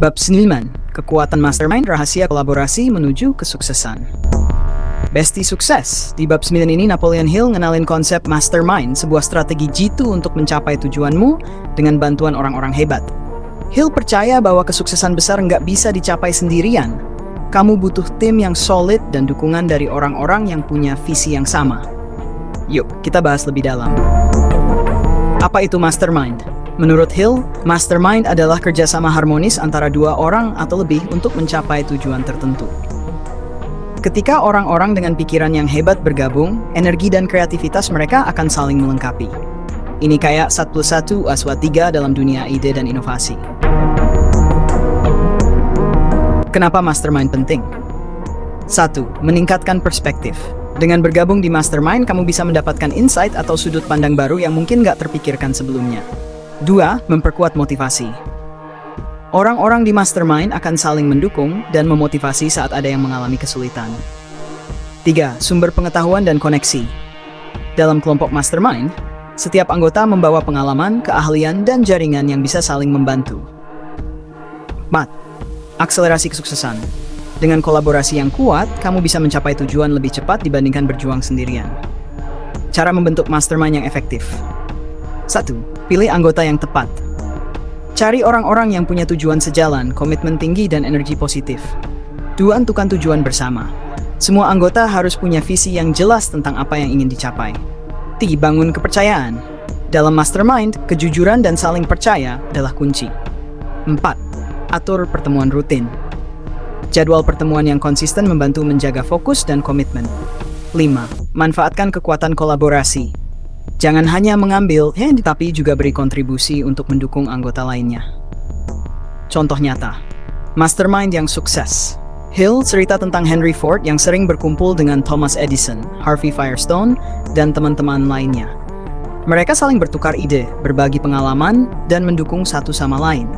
Bab 9. Kekuatan Mastermind Rahasia Kolaborasi Menuju Kesuksesan. Bestie Sukses. Di bab 9 ini Napoleon Hill ngenalin konsep Mastermind, sebuah strategi jitu untuk mencapai tujuanmu dengan bantuan orang-orang hebat. Hill percaya bahwa kesuksesan besar nggak bisa dicapai sendirian. Kamu butuh tim yang solid dan dukungan dari orang-orang yang punya visi yang sama. Yuk, kita bahas lebih dalam. Apa itu Mastermind? Menurut Hill, Mastermind adalah kerjasama harmonis antara dua orang atau lebih untuk mencapai tujuan tertentu. Ketika orang-orang dengan pikiran yang hebat bergabung, energi dan kreativitas mereka akan saling melengkapi. Ini kayak 1+1 = 3 dalam dunia ide dan inovasi. Kenapa Mastermind penting? 1. Meningkatkan perspektif. Dengan bergabung di Mastermind, kamu bisa mendapatkan insight atau sudut pandang baru yang mungkin nggak terpikirkan sebelumnya. 2. Memperkuat motivasi. Orang-orang di Mastermind akan saling mendukung dan memotivasi saat ada yang mengalami kesulitan. 3. Sumber pengetahuan dan koneksi. Dalam kelompok Mastermind, setiap anggota membawa pengalaman, keahlian, dan jaringan yang bisa saling membantu. 4. Akselerasi kesuksesan. Dengan kolaborasi yang kuat, kamu bisa mencapai tujuan lebih cepat dibandingkan berjuang sendirian. Cara membentuk Mastermind yang efektif. 1. Pilih anggota yang tepat. Cari orang-orang yang punya tujuan sejalan, komitmen tinggi, dan energi positif. 2. Tentukan tujuan bersama. Semua anggota harus punya visi yang jelas tentang apa yang ingin dicapai. 3. Bangun kepercayaan. Dalam Mastermind, kejujuran dan saling percaya adalah kunci. 4. Atur pertemuan rutin. Jadwal pertemuan yang konsisten membantu menjaga fokus dan komitmen. 5. Manfaatkan kekuatan kolaborasi. Jangan hanya mengambil, tapi juga beri kontribusi untuk mendukung anggota lainnya. Contoh nyata, Mastermind yang sukses. Hill cerita tentang Henry Ford yang sering berkumpul dengan Thomas Edison, Harvey Firestone, dan teman-teman lainnya. Mereka saling bertukar ide, berbagi pengalaman, dan mendukung satu sama lain.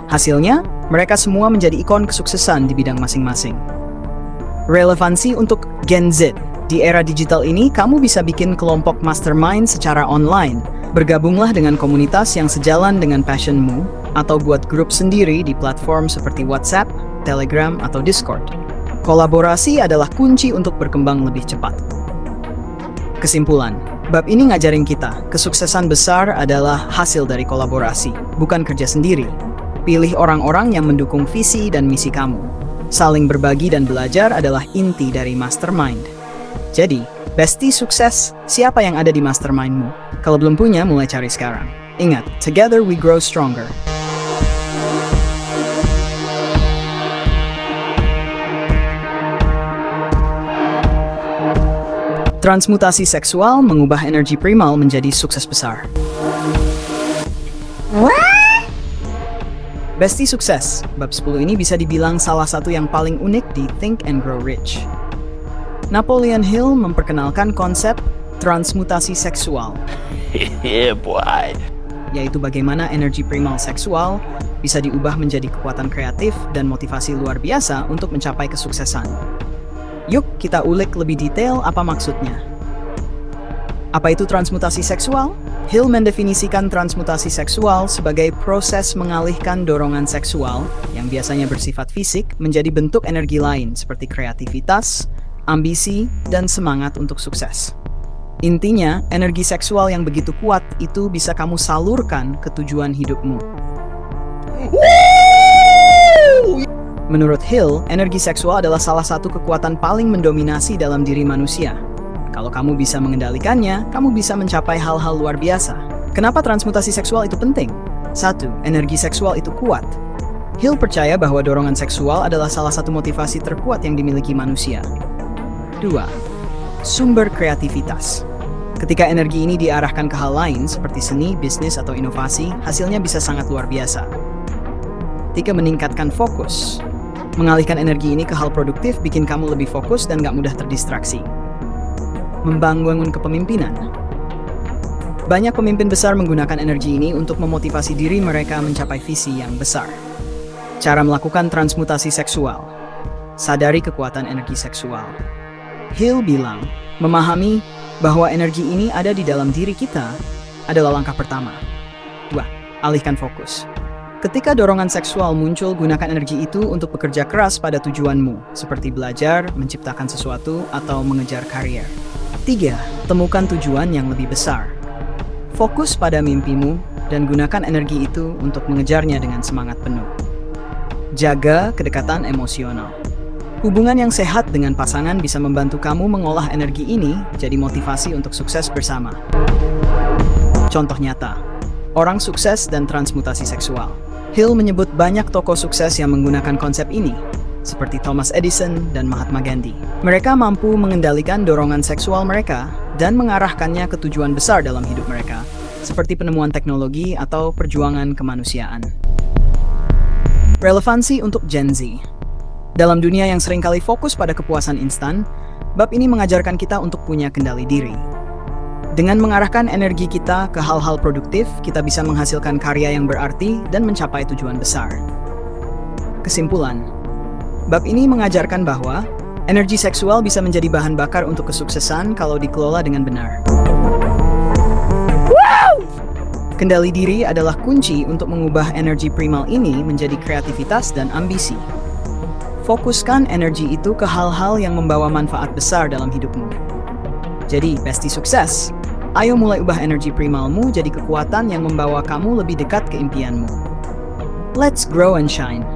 Hasilnya, mereka semua menjadi ikon kesuksesan di bidang masing-masing. Relevansi untuk Gen Z. Di era digital ini, kamu bisa bikin kelompok Mastermind secara online. Bergabunglah dengan komunitas yang sejalan dengan passionmu, atau buat grup sendiri di platform seperti WhatsApp, Telegram, atau Discord. Kolaborasi adalah kunci untuk berkembang lebih cepat. Kesimpulan, bab ini ngajarin kita, kesuksesan besar adalah hasil dari kolaborasi, bukan kerja sendiri. Pilih orang-orang yang mendukung visi dan misi kamu. Saling berbagi dan belajar adalah inti dari Mastermind. Jadi, bestie sukses, siapa yang ada di Mastermind-mu? Kalau belum punya, mulai cari sekarang. Ingat, together we grow stronger. Transmutasi seksual mengubah energi primal menjadi sukses besar. Bestie Sukses, bab 10 ini bisa dibilang salah satu yang paling unik di Think and Grow Rich. Napoleon Hill memperkenalkan konsep transmutasi seksual, yaitu bagaimana energi primal seksual bisa diubah menjadi kekuatan kreatif dan motivasi luar biasa untuk mencapai kesuksesan. Yuk kita ulik lebih detail apa maksudnya. Apa itu transmutasi seksual? Hill mendefinisikan transmutasi seksual sebagai proses mengalihkan dorongan seksual yang biasanya bersifat fisik menjadi bentuk energi lain seperti kreativitas, ambisi, dan semangat untuk sukses. Intinya, energi seksual yang begitu kuat itu bisa kamu salurkan ke tujuan hidupmu. Menurut Hill, energi seksual adalah salah satu kekuatan paling mendominasi dalam diri manusia. Kalau kamu bisa mengendalikannya, kamu bisa mencapai hal-hal luar biasa. Kenapa transmutasi seksual itu penting? 1. Energi seksual itu kuat. Hill percaya bahwa dorongan seksual adalah salah satu motivasi terkuat yang dimiliki manusia. 2. Sumber kreativitas. Ketika energi ini diarahkan ke hal lain seperti seni, bisnis, atau inovasi, hasilnya bisa sangat luar biasa. 3. Meningkatkan fokus. Mengalihkan energi ini ke hal produktif bikin kamu lebih fokus dan gak mudah terdistraksi. Membangun kepemimpinan. Banyak pemimpin besar menggunakan energi ini untuk memotivasi diri mereka mencapai visi yang besar. Cara melakukan transmutasi seksual. Sadari kekuatan energi seksual. Hill bilang, memahami bahwa energi ini ada di dalam diri kita adalah langkah pertama. 2. Alihkan fokus. Ketika dorongan seksual muncul, gunakan energi itu untuk bekerja keras pada tujuanmu, seperti belajar, menciptakan sesuatu, atau mengejar karier. 3. Temukan tujuan yang lebih besar. Fokus pada mimpimu dan gunakan energi itu untuk mengejarnya dengan semangat penuh. Jaga kedekatan emosional. Hubungan yang sehat dengan pasangan bisa membantu kamu mengolah energi ini jadi motivasi untuk sukses bersama. Contoh nyata, orang sukses dan transmutasi seksual. Hill menyebut banyak tokoh sukses yang menggunakan konsep ini, seperti Thomas Edison dan Mahatma Gandhi. Mereka mampu mengendalikan dorongan seksual mereka dan mengarahkannya ke tujuan besar dalam hidup mereka, seperti penemuan teknologi atau perjuangan kemanusiaan. Relevansi untuk Gen Z. Dalam dunia yang seringkali fokus pada kepuasan instan, bab ini mengajarkan kita untuk punya kendali diri. Dengan mengarahkan energi kita ke hal-hal produktif, kita bisa menghasilkan karya yang berarti dan mencapai tujuan besar. Kesimpulan, bab ini mengajarkan bahwa energi seksual bisa menjadi bahan bakar untuk kesuksesan kalau dikelola dengan benar. Kendali diri adalah kunci untuk mengubah energi primal ini menjadi kreativitas dan ambisi. Fokuskan energi itu ke hal-hal yang membawa manfaat besar dalam hidupmu. Jadi, bestie sukses, ayo mulai ubah energi primalmu jadi kekuatan yang membawa kamu lebih dekat ke impianmu. Let's grow and shine.